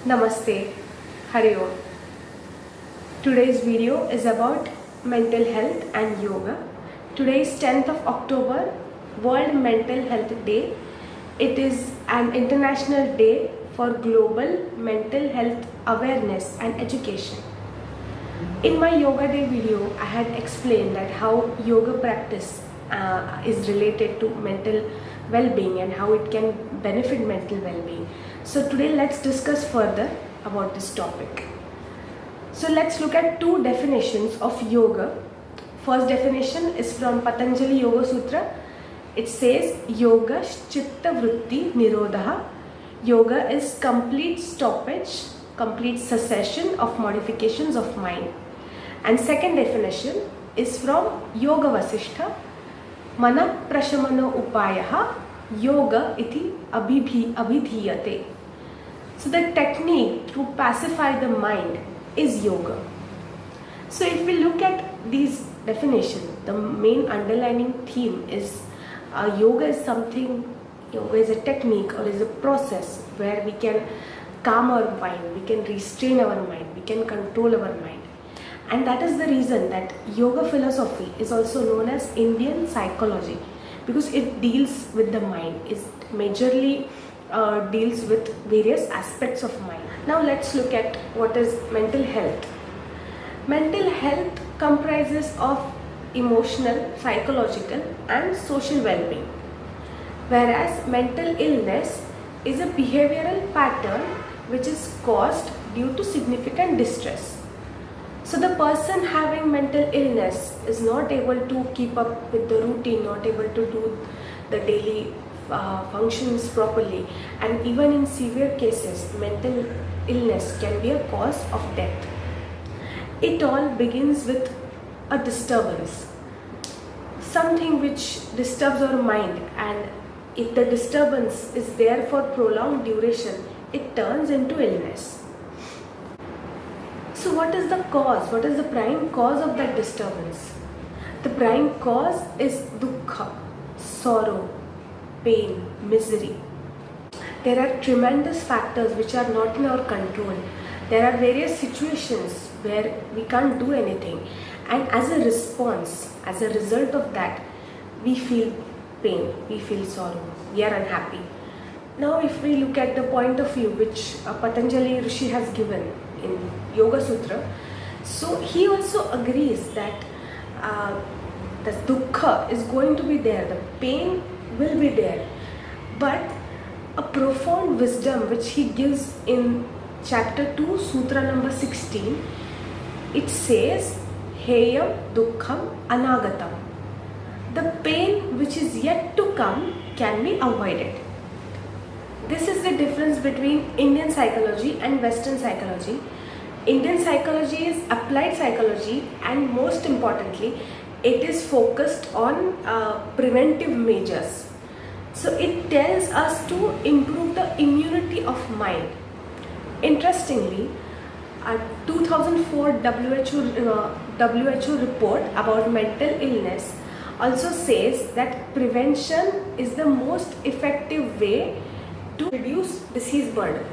Namaste, Hari Om. Today's video is about mental health and yoga. Today is 10th of October, World Mental Health Day. It is an international day for global mental health awareness and education. In my Yoga Day video, I had explained that how yoga practice is related to mental well-being and how it can benefit mental well-being. So today let's discuss further about this topic. So let's look at two definitions of yoga. First definition is from Patanjali Yoga Sutra. It says yoga chitta vritti nirodha. Yoga is complete stoppage, complete cessation of modifications of mind. And second definition is from Yoga Vasishtha. Mana prashamano upayaha yoga iti abhidhiyate. So the technique to pacify the mind is yoga. So if we look at these definitions, the main underlining theme is yoga is a technique or is a process where we can calm our mind, we can restrain our mind, we can control our mind. And that is the reason that yoga philosophy is also known as Indian psychology, because it deals with the mind. It majorly deals with various aspects of mind. Now let's look at what is mental health. Mental health comprises of emotional, psychological and social well-being, whereas mental illness is a behavioral pattern which is caused due to significant distress. So the person having mental illness is not able to keep up with the routine, not able to do the daily functions properly, and even in severe cases, mental illness can be a cause of death. It all begins with a disturbance, something which disturbs our mind, and if the disturbance is there for prolonged duration, it turns into illness. So what is the cause? What is the prime cause of that disturbance? The prime cause is dukkha, sorrow, pain, misery. There are tremendous factors which are not in our control. There are various situations where we can't do anything, and as a response, as a result of that, we feel pain, we feel sorrow, we are unhappy. Now if we look at the point of view which Patanjali Rishi has given in Yoga Sutra, so he also agrees that the dukkha is going to be there, the pain will be there, but a profound wisdom which he gives in chapter 2, sutra number 16, it says heyam dukkham anagatam. The pain which is yet to come can be avoided. This is the difference between Indian psychology and Western psychology. Indian psychology is applied psychology, and most importantly, it is focused on preventive measures. So it tells us to improve the immunity of mind. Interestingly, a 2004 WHO report about mental illness also says that prevention is the most effective way to reduce disease burden.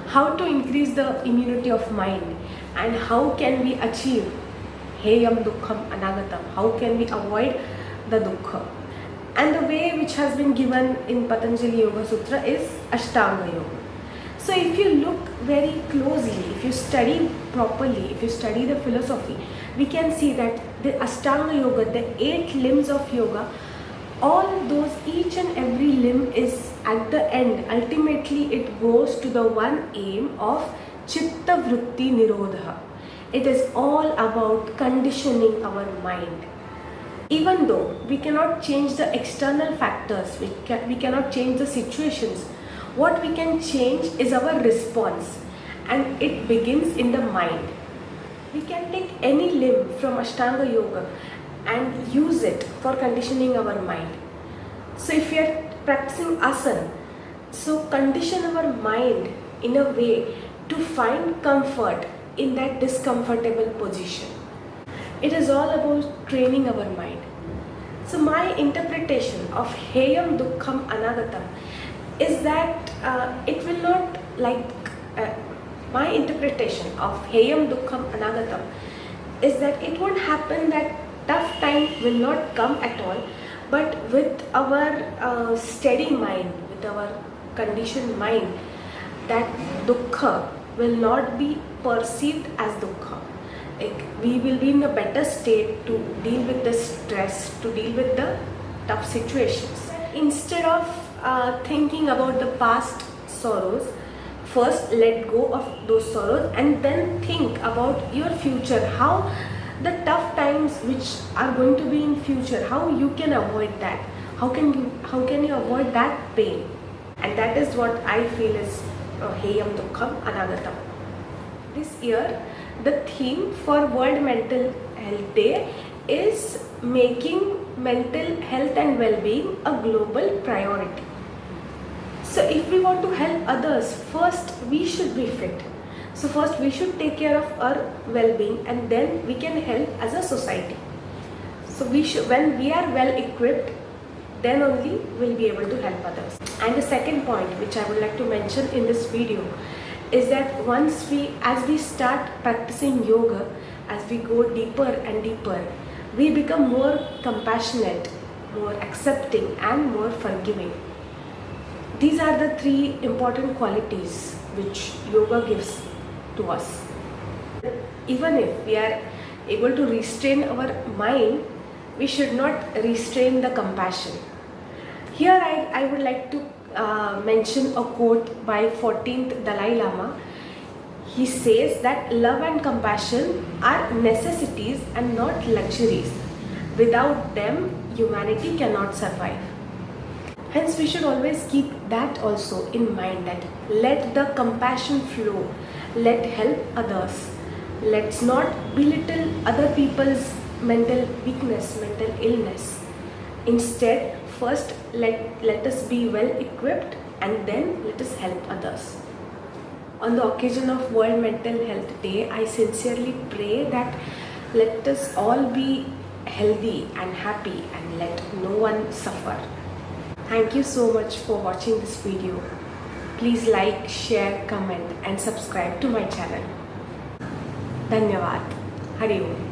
How to increase the immunity of mind, and how can we achieve heyam dukkham anagatam, how can we avoid the dukkha? And the way which has been given in Patanjali Yoga Sutra is Ashtanga Yoga. So if you look very closely, if you study properly, if you study the philosophy, we can see that the Ashtanga Yoga, the 8 limbs of yoga, all those, each and every limb is at the end, ultimately it goes to the one aim of chitta vritti nirodha. It is all about conditioning our mind. Even though we cannot change the external factors, we cannot change the situations, what we can change is our response, and it begins in the mind. We can take any limb from Ashtanga Yoga and use it for conditioning our mind. So if we are practicing asana, so condition our mind in a way to find comfort in that discomfortable position. It is all about training our mind. So my interpretation of heyam dukkham anagatam is that it will not like my interpretation of Heyam Dukkham Anagatam is that it won't happen that tough time will not come at all, but with our steady mind, with our conditioned mind, that dukkha will not be perceived as dukkha. Like, we will be in a better state to deal with the stress, to deal with the tough situations. Instead of thinking about the past sorrows, first let go of those sorrows and then think about your future, how the tough times which are going to be in future, how you can avoid that, how can you avoid that pain. And that is what I feel is Heyam Dukkham Anagatam. This year the theme for World Mental Health Day is making mental health and well-being a global priority. So if we want to help others, first we should be fit. So first we should take care of our well-being, and then we can help as a society. So when we are well equipped, then only we'll be able to help others. And the second point which I would like to mention in this video is that as we start practicing yoga, as we go deeper and deeper, we become more compassionate, more accepting and more forgiving. These are the three important qualities which yoga gives to us. Even if we are able to restrain our mind, we should not restrain the compassion. Here I would like to mention a quote by 14th Dalai Lama. He says that love and compassion are necessities and not luxuries. Without them, humanity cannot survive. Hence, we should always keep that also in mind, that let the compassion flow, let help others. Let's not belittle other people's mental weakness, mental illness. Instead, first let us be well equipped and then let us help others. On the occasion of World Mental Health Day, I sincerely pray that let us all be healthy and happy and let no one suffer. Thank you so much for watching this video. Please like, share, comment and subscribe to my channel. Dhanyavad. Hari Om.